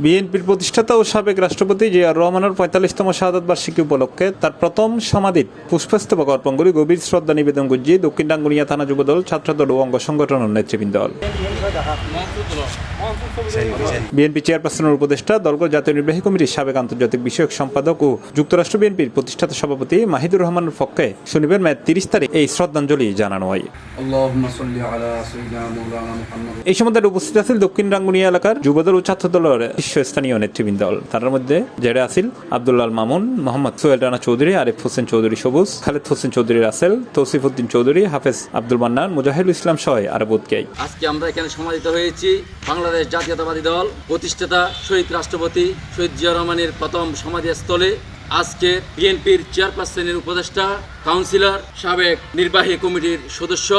বিএনপির প্রতিষ্ঠাতা ও সাবেক রাষ্ট্রপতি জিয়াউর রহমানের ৪৫তম শাহাদাত বার্ষিকী উপলক্ষে তার প্রথম সমাধিত পুষ্পস্তবক অর্পণ করে গভীর শ্রদ্ধা নিবেদন করছে দক্ষিণ ডাঙ্গুনিয়া থানা যুবদল, ছাত্রদল ও অঙ্গ সংগঠনের নেতৃবৃন্দ। বিএনপি চেয়ারপারসনের উপদেষ্টা, দলগত জাতীয় নির্বাহী কমিটির সাবেক আন্তর্জাতিক বিষয়ক সম্পাদক ও যুক্তরাষ্ট্র বিএনপির প্রতিষ্ঠাতা সভাপতি মাহিদুর রহমানের পক্ষে শনিবার মে ৩০ তারিখ এই শ্রদ্ধাঞ্জলি জানানো হয়। এই সময় উপস্থিত আছিল দক্ষিণ রাঙ্গুনিয়া এলাকার যুবদল ও ছাত্রদলের শীর্ষস্থানীয় নেতৃবৃন্দ। তার মধ্যে যারা আছিল আব্দুল্লাহ মামুন, মোহাম্মদ সোহেল রানা চৌধুরী, আরিফ হোসেন চৌধুরী সবুজ, খালেদ হোসেন চৌধুরী রাসেল, তৌসিফ উদ্দিন চৌধুরী, হাফেজ আব্দুল মান্নান, মুজাহিদুল ইসলাম সহ আরো বোধকেই। আজকে আমরা এখানে সমাহিত হয়েছি বাংলাদেশ জাতীয়তাবাদী দল প্রতিষ্ঠাতা শহীদ রাষ্ট্রপতি শহীদ জিয়াউর রহমানের প্রথম সমাধিস্থলে। আজকে বিএনপির চেয়ারপারসনের উপদেষ্টা, কাউন্সিলর, সাবেক নির্বাহী কমিটির সদস্য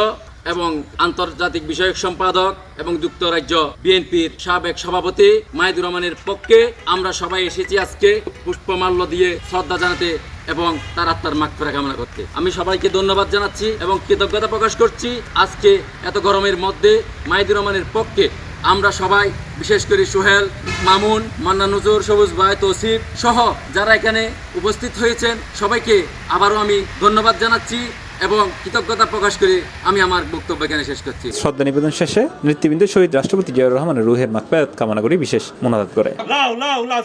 এবং আন্তর্জাতিক বিষয়ক সম্পাদক এবং যুক্তরাজ্য বিএনপির সাবেক সভাপতি মাহিদুর রহমানের পক্ষে আমরা সবাই এসেছি আজকে পুষ্পমাল্য দিয়ে শ্রদ্ধা জানাতে এবং তার আত্মার মাগফিরাত কামনা করতে। আমি সবাইকে ধন্যবাদ জানাচ্ছি এবং কৃতজ্ঞতা প্রকাশ করছি। আজকে এত গরমের মধ্যে মাহিদুর রহমানের পক্ষে আমরা সবাই, বিশেষ করে সোহেল, মামুন, মান্না, নজর, সবুজ ভাই, তৌসিফ সহ যারা এখানে উপস্থিত হয়েছেন সবাইকে আবারও আমি ধন্যবাদ জানাচ্ছি এবং কৃতজ্ঞতা প্রকাশ করে আমি আমার বক্তব্য এখানে শেষ করছি। শ্রদ্ধা নিবেদন শেষে নেতৃবৃন্দ শহীদ রাষ্ট্রপতি জিয়াউর রহমানের রুহের মাগফিরাত কামনা করে বিশেষ মোনাজাত করে।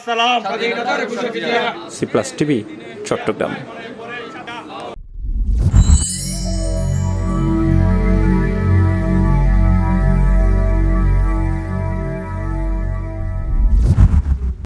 সালাম সি প্লাস টিভি, চট্টগ্রাম।